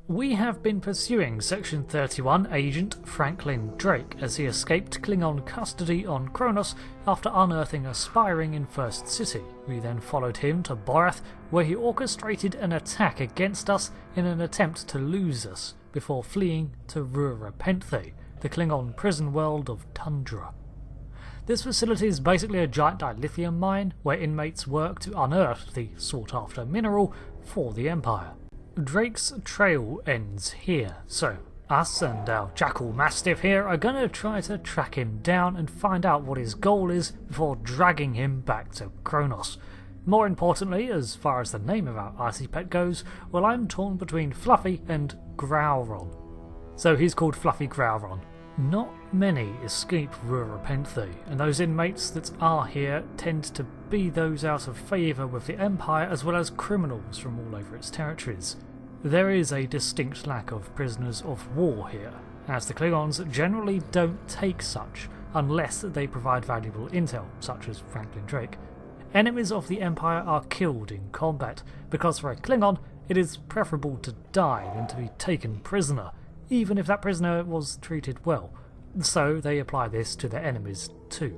We have been pursuing Section 31 agent Franklin Drake as he escaped Klingon custody on Qo'nos after unearthing a spy-ring in First City. We then followed him to Borath, where he orchestrated an attack against us in an attempt to lose us, before fleeing to Rura Penthe, the Klingon prison world of Tundra. This facility is basically a giant dilithium mine where inmates work to unearth the sought-after mineral for the Empire. Drake's trail ends here, so us and our Jackal Mastiff here are going to try to track him down and find out what his goal is before dragging him back to Qo'nos. More importantly, as far as the name of our icy pet goes, well, I'm torn between Fluffy and Growron. So he's called Fluffy Growron. Not many escape Rura Penthe, and those inmates that are here tend to be those out of favour with the Empire as well as criminals from all over its territories. There is a distinct lack of prisoners of war here, as the Klingons generally don't take such unless they provide valuable intel, such as Franklin Drake. Enemies of the Empire are killed in combat, because for a Klingon it is preferable to die than to be taken prisoner, even if that prisoner was treated well. So they apply this to their enemies too.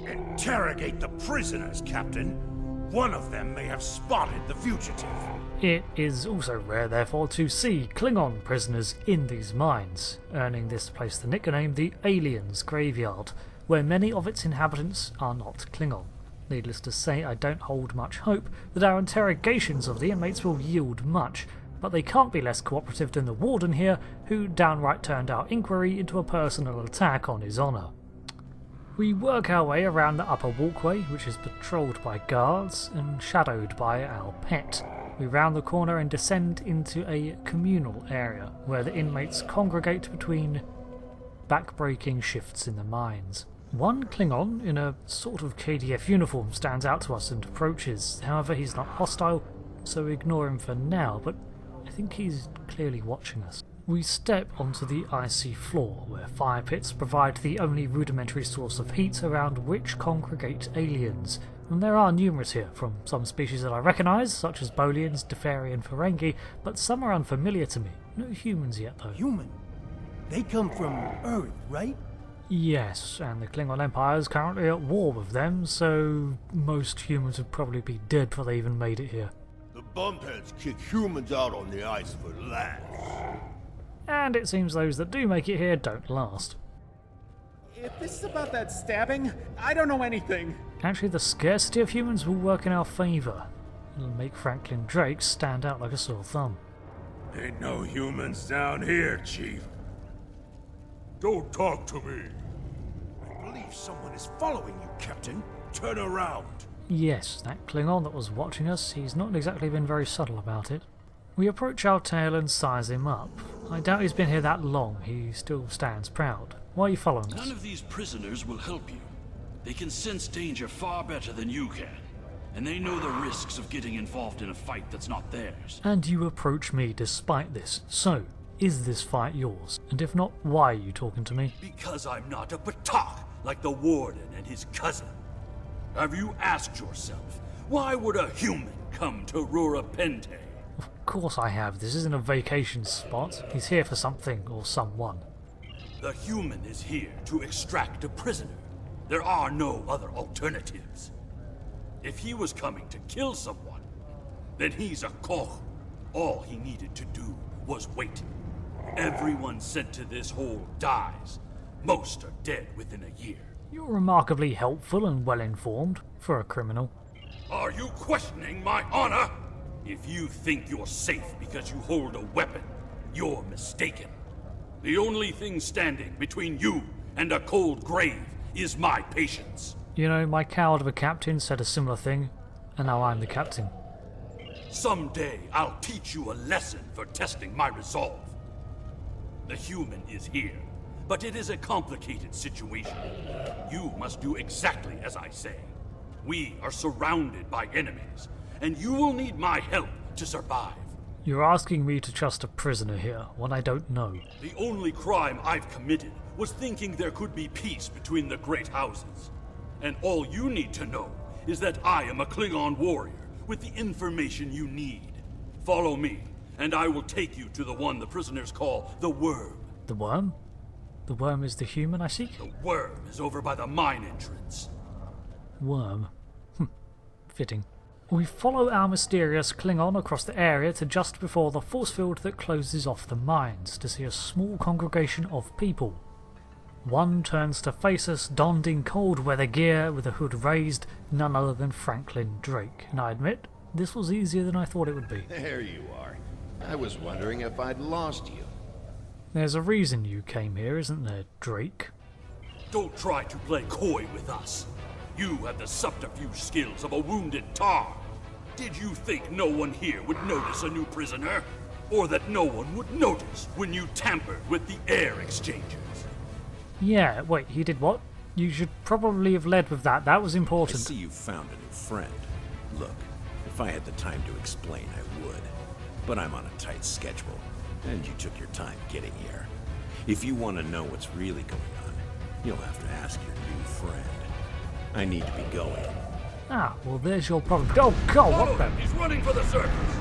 Interrogate the prisoners, Captain. One of them may have spotted the fugitive. It is also rare, therefore, to see Klingon prisoners in these mines, earning this place the nickname the Aliens Graveyard, where many of its inhabitants are not Klingon. Needless to say, I don't hold much hope that our interrogations of the inmates will yield much, but they can't be less cooperative than the warden here, who downright turned our inquiry into a personal attack on his honour. We work our way around the upper walkway, which is patrolled by guards and shadowed by our pet. We round the corner and descend into a communal area, where the inmates congregate between back-breaking shifts in the mines. One Klingon in a sort of KDF uniform stands out to us and approaches. However, he's not hostile, so we ignore him for now, but I think he's clearly watching us. We step onto the icy floor, where fire pits provide the only rudimentary source of heat around which congregate aliens. And there are numerous here, from some species that I recognise, such as Bolians, Deferi and Ferengi, but some are unfamiliar to me. No humans yet, though. Human? They come from Earth, right? Yes, and the Klingon Empire is currently at war with them, so most humans would probably be dead before they even made it here. The bumpheads kick humans out on the ice for laughs. And it seems those that do make it here don't last. If this is about that stabbing, I don't know anything. Actually, the scarcity of humans will work in our favour. It'll make Franklin Drake stand out like a sore thumb. Ain't no humans down here, Chief. Don't talk to me. I believe someone is following you, Captain. Turn around. Yes, that Klingon that was watching us, he's not exactly been very subtle about it. We approach our tail and size him up. I doubt he's been here that long, he still stands proud. Why are you following us? None of these prisoners will help you. They can sense danger far better than you can, and they know the risks of getting involved in a fight that's not theirs. And you approach me despite this, so is this fight yours? And if not, why are you talking to me? Because I'm not a Batak like the Warden and his cousin. Have you asked yourself, why would a human come to Rura Penthe? Of course I have. This isn't a vacation spot. He's here for something or someone. The human is here to extract a prisoner. There are no other alternatives. If he was coming to kill someone, then he's a qo'nos. All he needed to do was wait. Everyone sent to this hole dies. Most are dead within a year. You're remarkably helpful and well-informed for a criminal. Are you questioning my honor? If you think you're safe because you hold a weapon, you're mistaken. The only thing standing between you and a cold grave is my patience. You know, my coward of a captain said a similar thing, and now I'm the captain. Someday I'll teach you a lesson for testing my resolve. The human is here, but it is a complicated situation. You must do exactly as I say. We are surrounded by enemies, and you will need my help to survive. You're asking me to trust a prisoner here, when I don't know. The only crime I've committed was thinking there could be peace between the great houses. And all you need to know is that I am a Klingon warrior with the information you need. Follow me, and I will take you to the one the prisoners call the Worm. The worm? The worm is the human I seek? The Worm is over by the mine entrance. Worm. Fitting. We follow our mysterious Klingon across the area to just before the force field that closes off the mines to see a small congregation of people. One turns to face us, donned in cold weather gear with a hood raised, none other than Franklin Drake, and I admit, this was easier than I thought it would be. There you are. I was wondering if I'd lost you. There's a reason you came here, isn't there, Drake? Don't try to play coy with us. You have the subterfuge skills of a wounded tar. Did you think no one here would notice a new prisoner? Or that no one would notice when you tampered with the air exchangers? Yeah, wait, he did what? You should probably have led with that. That was I important. see you found a new friend. Look, if I had the time to explain, I would. But I'm on a tight schedule, and you took your time getting here. If you want to know what's really going on, you'll have to ask your new friend. I need to be going. Ah, well there's your problem. Oh god, what the? He's running for the surface!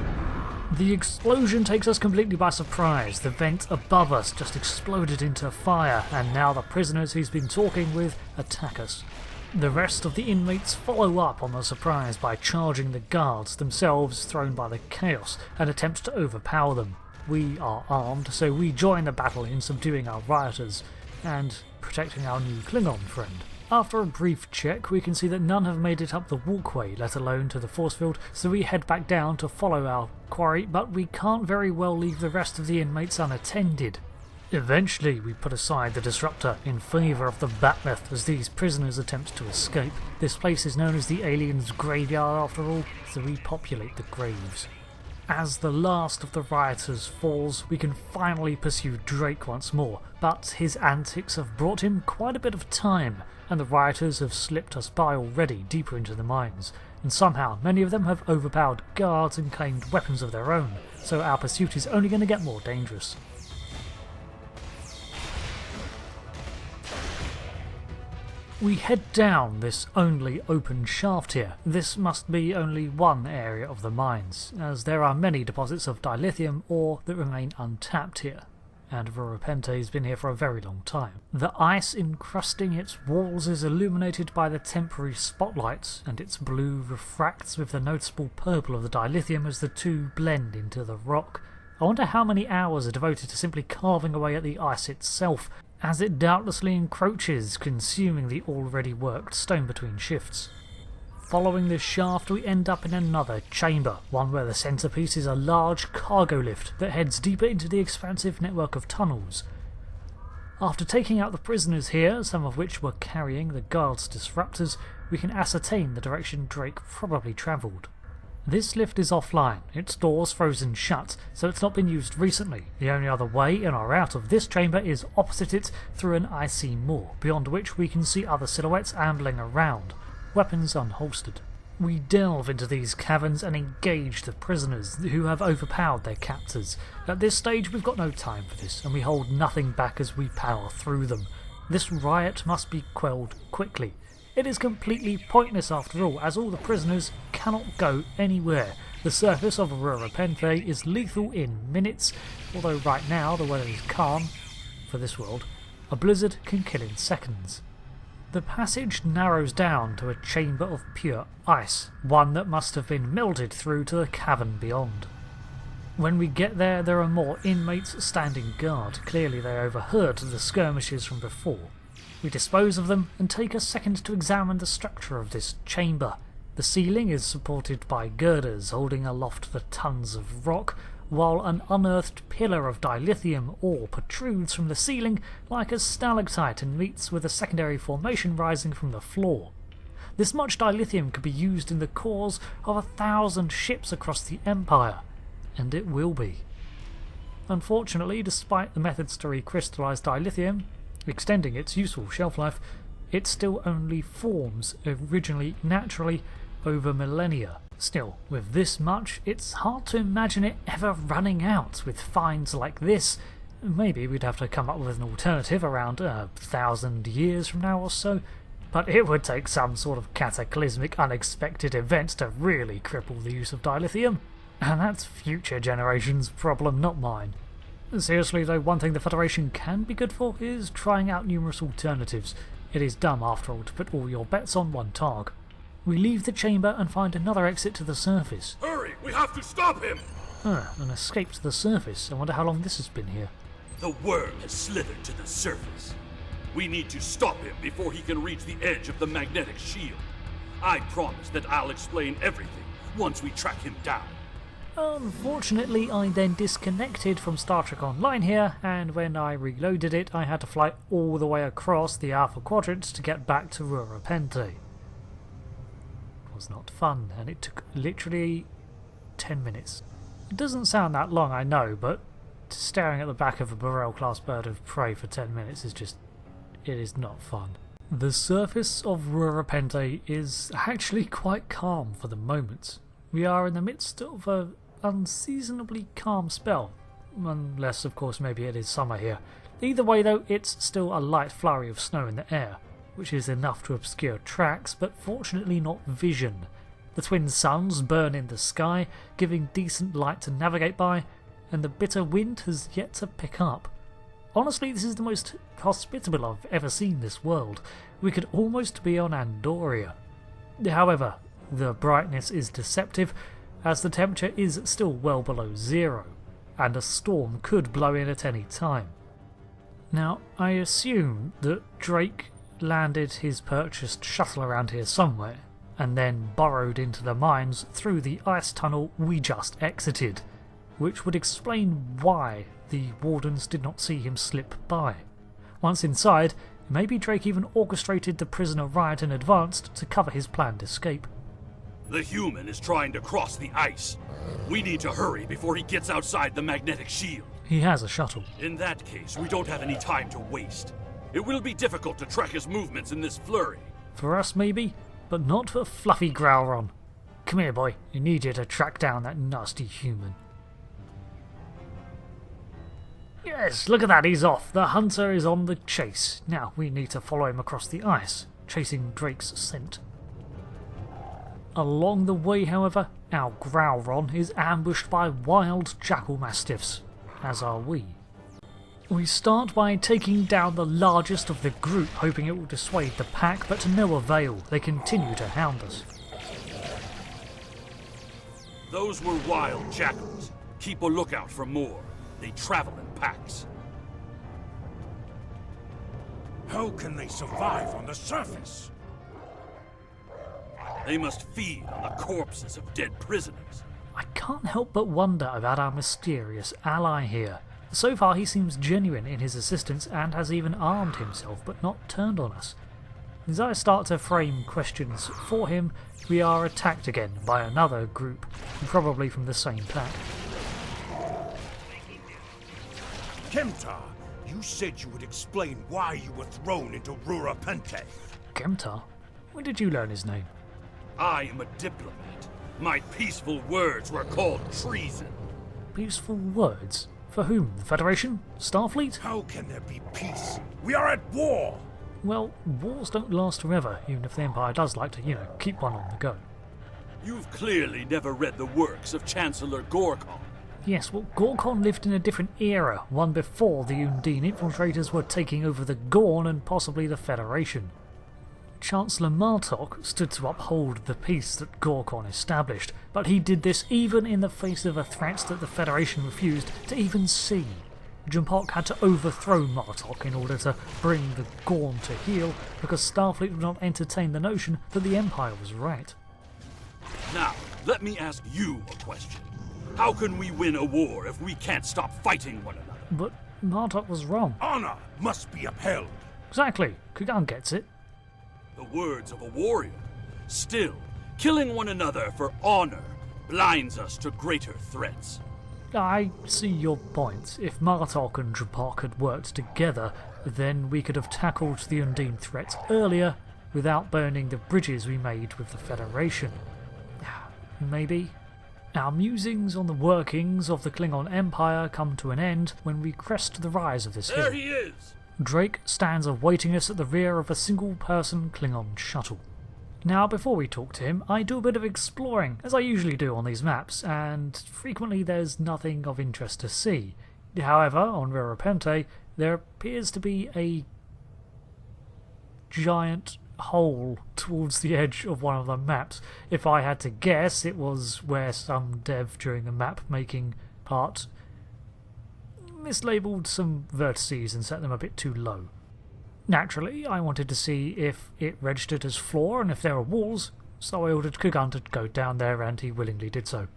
The explosion takes us completely by surprise. The vent above us just exploded into fire, and now the prisoners he's been talking with attack us. The rest of the inmates follow up on the surprise by charging the guards, themselves thrown by the chaos, and attempt to overpower them. We are armed, so we join the battle in subduing our rioters and protecting our new Klingon friend. After a brief check, we can see that none have made it up the walkway, let alone to the force field, so we head back down to follow our quarry, but we can't very well leave the rest of the inmates unattended. Eventually, we put aside the disruptor in favour of the bat'leth as these prisoners attempt to escape. This place is known as the aliens' graveyard after all, so we populate the graves. As the last of the rioters falls, we can finally pursue Drake once more, but his antics have brought him quite a bit of time, and the rioters have slipped us by already deeper into the mines, and somehow many of them have overpowered guards and claimed weapons of their own, so our pursuit is only going to get more dangerous. We head down this only open shaft here. This must be only one area of the mines, as there are many deposits of dilithium ore that remain untapped here, and Rura Penthe has been here for a very long time. The ice encrusting its walls is illuminated by the temporary spotlights, and its blue refracts with the noticeable purple of the dilithium as the two blend into the rock. I wonder how many hours are devoted to simply carving away at the ice itself, as it doubtlessly encroaches, consuming the already worked stone between shifts. Following this shaft, we end up in another chamber, one where the centrepiece is a large cargo lift that heads deeper into the expansive network of tunnels. After taking out the prisoners here, some of which were carrying the guards' disruptors, we can ascertain the direction Drake probably travelled. This lift is offline, its doors frozen shut, so it's not been used recently. The only other way in or out of this chamber is opposite it through an icy moor, beyond which we can see other silhouettes ambling around, weapons unholstered. We delve into these caverns and engage the prisoners, who have overpowered their captors. At this stage we've got no time for this, and we hold nothing back as we power through them. This riot must be quelled quickly. It is completely pointless after all, as all the prisoners cannot go anywhere. The surface of Rura Penthe is lethal in minutes, although right now the weather is calm for this world. A blizzard can kill in seconds. The passage narrows down to a chamber of pure ice, one that must have been melted through to the cavern beyond. When we get there, there are more inmates standing guard. Clearly they overheard the skirmishes from before. We dispose of them and take a second to examine the structure of this chamber. The ceiling is supported by girders holding aloft the tons of rock, while an unearthed pillar of dilithium ore protrudes from the ceiling like a stalactite and meets with a secondary formation rising from the floor. This much dilithium could be used in the cause of 1,000 ships across the Empire, and it will be. Unfortunately, despite the methods to recrystallize dilithium, extending its useful shelf life, it still only forms originally naturally over millennia. Still, with this much, it's hard to imagine it ever running out with finds like this. Maybe we'd have to come up with an alternative around 1,000 years from now or so, but it would take some sort of cataclysmic unexpected event to really cripple the use of dilithium. And that's future generations' problem, not mine. Seriously though, one thing the Federation can be good for is trying out numerous alternatives. It is dumb, after all, to put all your bets on one target. We leave the chamber and find another exit to the surface. Hurry! We have to stop him! An escape to the surface. I wonder how long this has been here. The worm has slithered to the surface. We need to stop him before he can reach the edge of the magnetic shield. I promise that I'll explain everything once we track him down. Unfortunately, I then disconnected from Star Trek Online here, and when I reloaded it, I had to fly all the way across the Alpha Quadrant to get back to Rura Penthe. It was not fun, and it took literally 10 minutes. It doesn't sound that long, I know, but staring at the back of a Burrell-class bird of prey for 10 minutes is just... it is not fun. The surface of Rura Penthe is actually quite calm for the moment. We are in the midst of an unseasonably calm spell, unless of course maybe it is summer here. Either way though, it's still a light flurry of snow in the air, which is enough to obscure tracks, but fortunately not vision. The twin suns burn in the sky, giving decent light to navigate by, and the bitter wind has yet to pick up. Honestly, this is the most hospitable I've ever seen this world. We could almost be on Andoria. However, the brightness is deceptive, as the temperature is still well below zero, and a storm could blow in at any time. Now, I assume that Drake landed his purchased shuttle around here somewhere, and then burrowed into the mines through the ice tunnel we just exited, which would explain why the wardens did not see him slip by. Once inside, maybe Drake even orchestrated the prisoner riot in advance to cover his planned escape. The human is trying to cross the ice. We need to hurry before he gets outside the magnetic shield. He has a shuttle. In that case, we don't have any time to waste. It will be difficult to track his movements in this flurry. For us maybe, but not for Fluffy Growlron. Come here boy, I need you to track down that nasty human. Yes, look at that, he's off. The hunter is on the chase. Now we need to follow him across the ice, chasing Drake's scent. Along the way, however, our Growlron is ambushed by wild jackal mastiffs, as are we. We start by taking down the largest of the group, hoping it will dissuade the pack, but to no avail. They continue to hound us. Those were wild jackals. Keep a lookout for more. They travel in packs. How can they survive on the surface? They must feed on the corpses of dead prisoners. I can't help but wonder about our mysterious ally here. So far he seems genuine in his assistance and has even armed himself, but not turned on us. As I start to frame questions for him, we are attacked again by another group, probably from the same pack. Kemtar, you said you would explain why you were thrown into Rura Penthe. Kemtar? When did you learn his name? I am a diplomat. My peaceful words were called treason. Peaceful words? For whom? The Federation? Starfleet? How can there be peace? We are at war! Well, wars don't last forever, even if the Empire does like to, keep one on the go. You've clearly never read the works of Chancellor Gorkon. Yes, well, Gorkon lived in a different era, one before the Undine infiltrators were taking over the Gorn and possibly the Federation. Chancellor Martok stood to uphold the peace that Gorkon established, but he did this even in the face of a threat that the Federation refused to even see. Jumpok had to overthrow Martok in order to bring the Gorn to heel, because Starfleet would not entertain the notion that the Empire was right. Now, let me ask you a question. How can we win a war if we can't stop fighting one another? But Martok was wrong. Honor must be upheld. Exactly. Kugan gets it. The words of a warrior. Still, killing one another for honor blinds us to greater threats. I see your point. If Martok and Jumpok had worked together, then we could have tackled the Undine threat earlier without burning the bridges we made with the Federation. Maybe. Our musings on the workings of the Klingon Empire come to an end when we crest the rise of this hill. There he is! Drake stands awaiting us at the rear of a single-person Klingon shuttle. Now, before we talk to him, I do a bit of exploring, as I usually do on these maps, and frequently there's nothing of interest to see. However, on Rura Penthe, there appears to be a giant hole towards the edge of one of the maps. If I had to guess, it was where some dev during the map making part mislabeled some vertices and set them a bit too low. Naturally, I wanted to see if it registered as floor and if there were walls, so I ordered Kagan to go down there, and he willingly did so.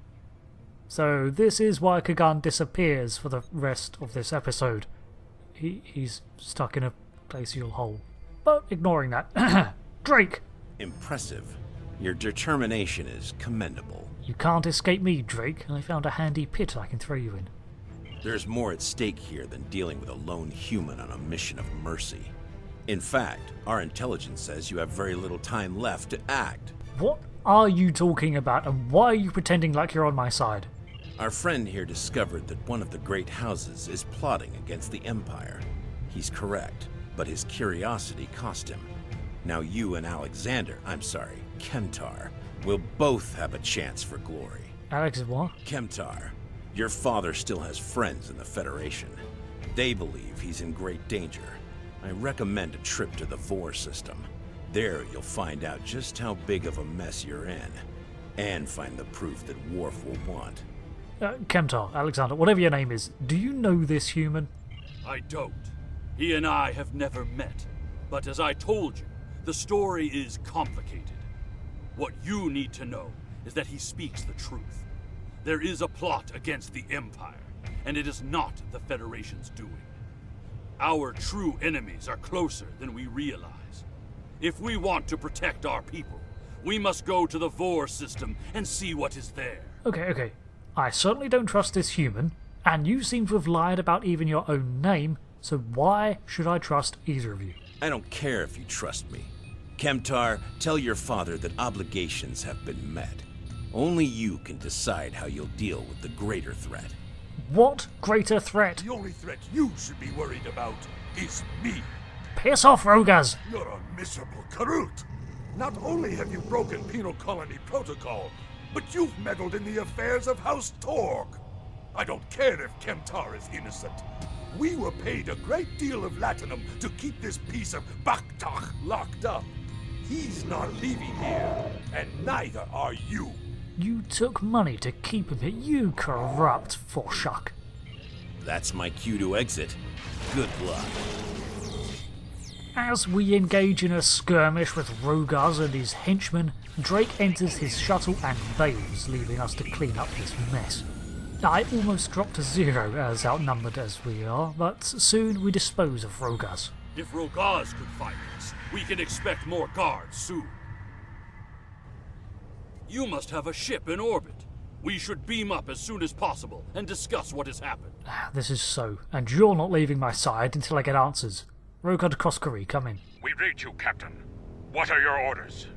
So this is why Kagan disappears for the rest of this episode. He's stuck in a glacial hole. But ignoring that, Drake! Impressive. Your determination is commendable. You can't escape me, Drake. I found a handy pit I can throw you in. There's more at stake here than dealing with a lone human on a mission of mercy. In fact, our intelligence says you have very little time left to act. What are you talking about, and why are you pretending like you're on my side? Our friend here discovered that one of the great houses is plotting against the Empire. He's correct, but his curiosity cost him. Now you and Kemtar, will both have a chance for glory. Alex is what? Kemtar, your father still has friends in the Federation. They believe he's in great danger. I recommend a trip to the Vor system. There you'll find out just how big of a mess you're in, and find the proof that Worf will want. Kemtar, Alexander, whatever your name is, do you know this human? I don't. He and I have never met. But as I told you, the story is complicated. What you need to know is that he speaks the truth. There is a plot against the Empire, and it is not the Federation's doing. Our true enemies are closer than we realize. If we want to protect our people, we must go to the Vor system and see what is there. Okay. I certainly don't trust this human, and you seem to have lied about even your own name, so why should I trust either of you? I don't care if you trust me. Kemtar, tell your father that obligations have been met. Only you can decide how you'll deal with the greater threat. What greater threat? The only threat you should be worried about is me. Piss off, Rogas! You're a miserable Karut. Not only have you broken penal colony protocol, but you've meddled in the affairs of House Torg. I don't care if Kemtar is innocent. We were paid a great deal of latinum to keep this piece of Baktach locked up. He's not leaving here, and neither are you. You took money to keep him here, you corrupt forshuck. That's my cue to exit. Good luck. As we engage in a skirmish with Rogas and his henchmen, Drake enters his shuttle and bails, leaving us to clean up this mess. I almost dropped to 0, as outnumbered as we are, but soon we dispose of Rogas. If Rogas could fight us, we can expect more guards soon. You must have a ship in orbit. We should beam up as soon as possible and discuss what has happened. This is so, and you're not leaving my side until I get answers. Rogad Koskari, come in. We read you, Captain. What are your orders?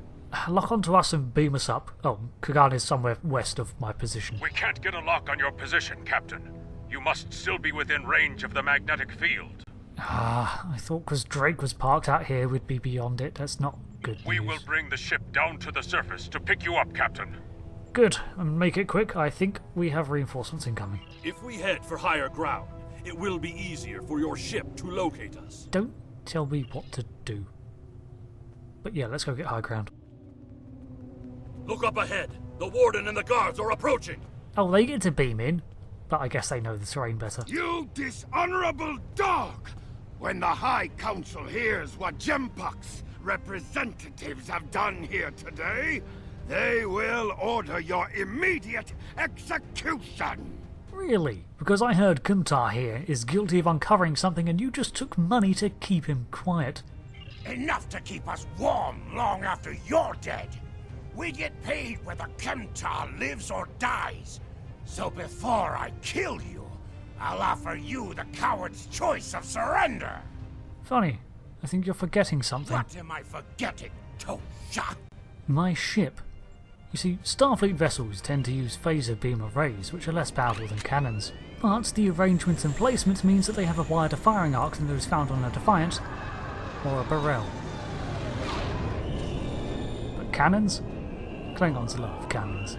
Lock onto us and beam us up. Oh, Kagan is somewhere west of my position. We can't get a lock on your position, Captain. You must still be within range of the magnetic field. I thought because Drake was parked out here we'd be beyond it. That's not good news. We will bring the ship down to the surface to pick you up, Captain. Good, and make it quick. I think we have reinforcements incoming. If we head for higher ground, it will be easier for your ship to locate us. Don't tell me what to do. But yeah, let's go get high ground. Look up ahead. The Warden and the guards are approaching. Oh, they get to beam in, but I guess they know the terrain better. You dishonorable dog! When the High Council hears what Gempak's representatives have done here today, they will order your immediate execution! Really? Because I heard Kumtar here is guilty of uncovering something and you just took money to keep him quiet. Enough to keep us warm long after you're dead. We get paid whether Kemtar lives or dies. So before I kill you, I'll offer you the coward's choice of surrender. Funny, I think you're forgetting something. What am I forgetting, Tosha? My ship. You see, Starfleet vessels tend to use phaser beam arrays, which are less powerful than cannons. But the arrangement and placement means that they have a wider firing arc than those found on a Defiant or a Burrell. But cannons? Klingons love cannons.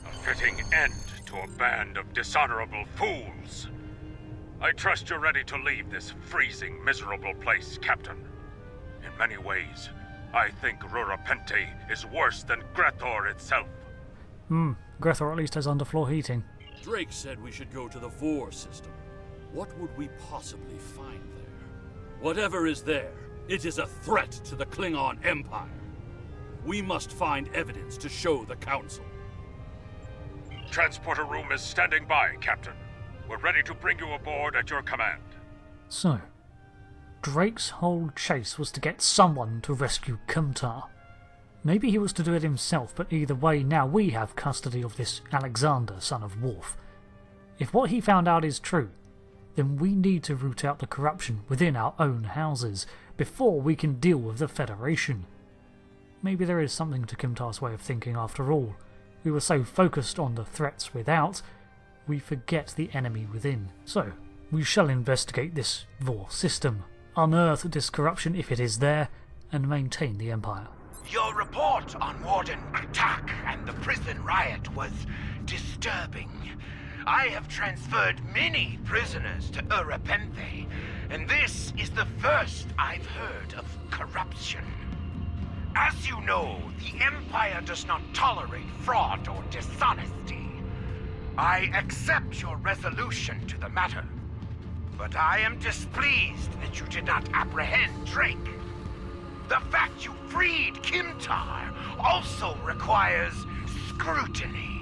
A fitting end to a band of dishonorable fools. I trust you're ready to leave this freezing, miserable place, Captain. In many ways, I think Rura Penthe is worse than Grethor itself. Grethor at least has underfloor heating. Drake said we should go to the Vor system. What would we possibly find there? Whatever is there, it is a threat to the Klingon Empire. We must find evidence to show the Council. Transporter room is standing by, Captain. We're ready to bring you aboard at your command. So, Drake's whole chase was to get someone to rescue Kumtar. Maybe he was to do it himself, but either way, now we have custody of this Alexander, son of Worf. If what he found out is true, then we need to root out the corruption within our own houses before we can deal with the Federation. Maybe there is something to Kumtar's way of thinking after all. We were so focused on the threats without, we forget the enemy within. So, we shall investigate this Vor system, unearth this corruption if it is there, and maintain the Empire. Your report on Warden Cryptic and the prison riot was disturbing. I have transferred many prisoners to Rura Penthe, and this is the first I've heard of corruption. As you know, the Empire does not tolerate fraud or dishonesty. I accept your resolution to the matter, but I am displeased that you did not apprehend Drake. The fact you freed Kimtar also requires scrutiny.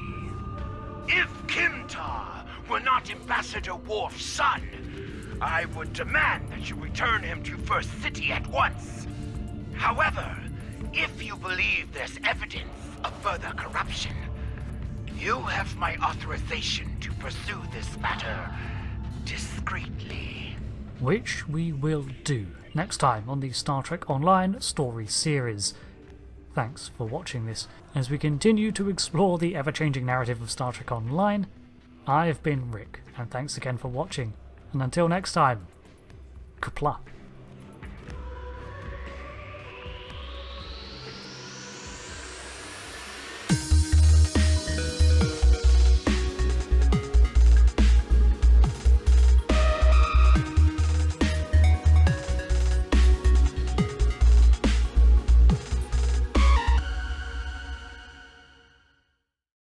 If Kimtar were not Ambassador Worf's son, I would demand that you return him to First City at once. However, if you believe there's evidence of further corruption, you have my authorization to pursue this matter discreetly. Which we will do next time on the Star Trek Online story series. Thanks for watching this. As we continue to explore the ever-changing narrative of Star Trek Online, I've been Rick, and thanks again for watching. And until next time, Qapla'.